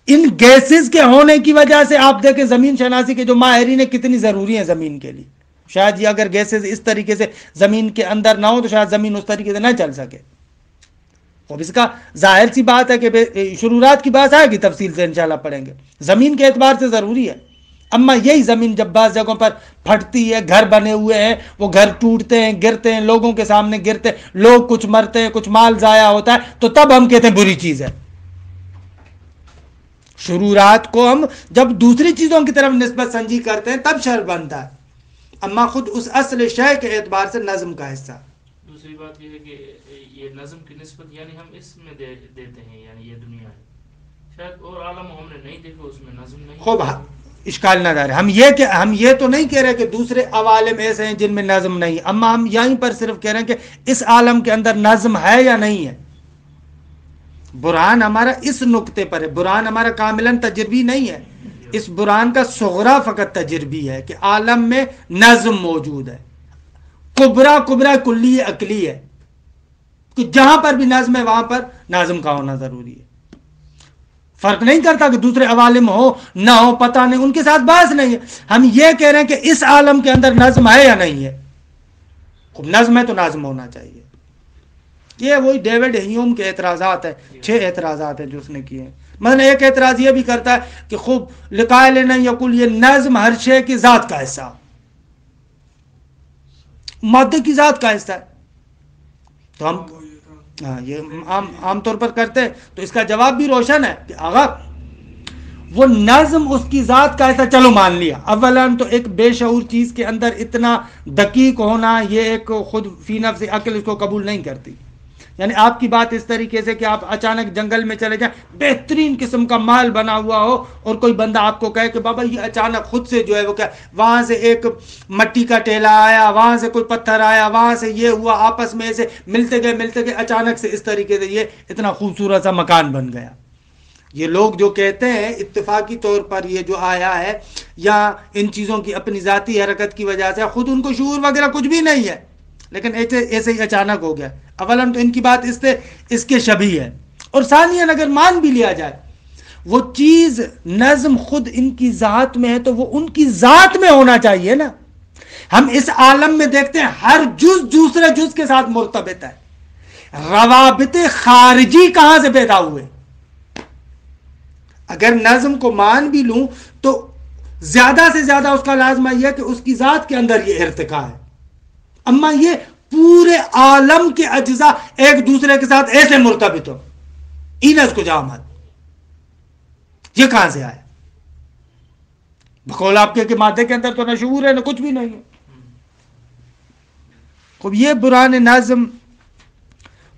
ان گیسز کے ہونے کی وجہ سے آپ دیکھیں زمین شناسی کے جو ماہرین ہیں کتنی ضروری ہیں زمین کے لیے. شاید یہ اگر گیسز اس طریقے سے زمین کے اندر نہ ہو تو شاید زمین اس طریقے سے نہ چل سکے. اب اس کا ظاہر سی بات ہے کہ شرورات کی بات آئے گی، تفصیل سے انشاءاللہ پڑھیں گے. زمین کے اعتبار سے ضروری ہے. اما یہی زمین جب بعض جگہوں پر پھٹتی ہے، گھر بنے ہوئے ہیں، وہ گھر ٹوٹتے ہیں، گرتے ہیں، لوگوں کے سامنے گرتے ہیں، لوگ کچھ مرتے ہیں، کچھ مال ضائع ہوتا ہے، تو تب ہم کہتے ہیں بری چیز ہے. شرورات کو ہم جب دوسری چیزوں کی طرف نسبت سنجی کرتے ہیں تب شر بنتا ہے، اما خود اس اصل شے کے اعتبار سے نظم کا حصہ. دوسری بات یہ ہے کہ یہ نظم کی نسبت یعنی ہم اس میں دیتے ہیں، یعنی یہ دنیا ہے، شاید اور عالم ہم نے نہیں دیکھا اس میں نظم نہیں. خوب اشکال نہ دار ہے. ہم یہ تو نہیں کہہ رہے کہ دوسرے عوالم ایسے ہیں جن میں نظم نہیں، اما ہم یہیں پر صرف کہہ رہے ہیں کہ اس عالم کے اندر نظم ہے یا نہیں ہے. برہان ہمارا اس نقطے پر ہے، برہان ہمارا کاملاً تجربی نہیں ہے. اس برہان کا صغرا فقط تجربی ہے کہ عالم میں نظم موجود ہے. کبرا کلی عقلی ہے کہ جہاں پر بھی نظم ہے وہاں پر ناظم کا ہونا ضروری ہے. فرق نہیں کرتا کہ دوسرے عوالم ہو نہ ہو، پتہ نہیں، ان کے ساتھ بحث نہیں ہے. ہم یہ کہہ رہے ہیں کہ اس عالم کے اندر نظم ہے یا نہیں ہے. نظم ہے تو نظم ہونا چاہیے. یہ وہی ڈیوڈ ہیوم کے اعتراضات ہیں، 6 اعتراضات ہیں جو اس نے کیے ہیں. مثلا ایک اعتراض یہ بھی کرتا ہے کہ خوب لقائل نہیں یقول، یہ نظم ہر شے کی ذات کا حصہ، مادے کی ذات کا حصہ ہے. تو ہم یہ عام طور پر کرتے ہیں. تو اس کا جواب بھی روشن ہے کہ آغا وہ نظم اس کی ذات کا ایسا، چلو مان لیا. اولاً تو ایک بے شعور چیز کے اندر اتنا دقیق ہونا، یہ ایک خود فی نفس عقل اس کو قبول نہیں کرتی. یعنی آپ کی بات اس طریقے سے کہ آپ اچانک جنگل میں چلے جائیں، بہترین قسم کا مال بنا ہوا ہو، اور کوئی بندہ آپ کو کہے کہ بابا یہ اچانک خود سے جو ہے وہ کیا، وہاں سے ایک مٹی کا ٹیلا آیا، وہاں سے کوئی پتھر آیا، وہاں سے یہ ہوا، آپس میں سے ملتے گئے اچانک سے اس طریقے سے یہ اتنا خوبصورت سا مکان بن گیا. یہ لوگ جو کہتے ہیں اتفاقی طور پر یہ جو آیا ہے، یا ان چیزوں کی اپنی ذاتی حرکت کی وجہ سے، خود ان کو شعور وغیرہ کچھ بھی نہیں ہے، لیکن ایسے ہی اچانک ہو گیا. اولاً تو ان کی بات اس کے شبیہ ہے، اور ثانیاً اگر مان بھی لیا جائے وہ چیز نظم خود ان کی ذات میں ہے، تو وہ ان کی ذات میں ہونا چاہیے نا. ہم اس عالم میں دیکھتے ہیں ہر جز دوسرے جز کے ساتھ مرتبط ہے. روابط خارجی کہاں سے پیدا ہوئے؟ اگر نظم کو مان بھی لوں تو زیادہ سے زیادہ اس کا لازمہ یہ ہے کہ اس کی ذات کے اندر یہ ارتقا ہے. اما یہ پورے عالم کے اجزاء ایک دوسرے کے ساتھ ایسے مرتبط ہو، اینس کو جامت، یہ کہاں سے آئے؟ بقول آپ کے کہ مادے کے اندر تو نہ شعور ہے نہ کچھ بھی نہیں ہے. خوب یہ برہان نظم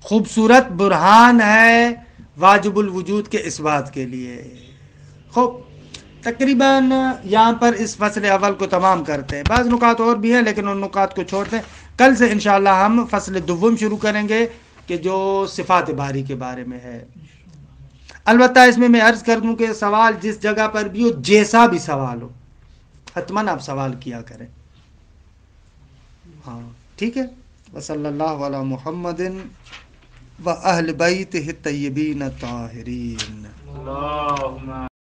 خوبصورت برہان ہے واجب الوجود کے اثبات کے لیے. خوب تقریباً یہاں پر اس فصل اول کو تمام کرتے ہیں. بعض نکات اور بھی ہیں لیکن ان نکات کو چھوڑتے ہیں. کل سے انشاءاللہ ہم فصل دوم شروع کریں گے کہ جو صفات باری کے بارے میں ہے. البتہ اس میں عرض کر دوں کہ سوال جس جگہ پر بھی ہو، جیسا بھی سوال ہو، حتماً آپ سوال کیا کریں. ہاں ٹھیک ہے. وصلی اللہ علی محمد و اہل بیتہ الطیبین الطاہرین. اللہم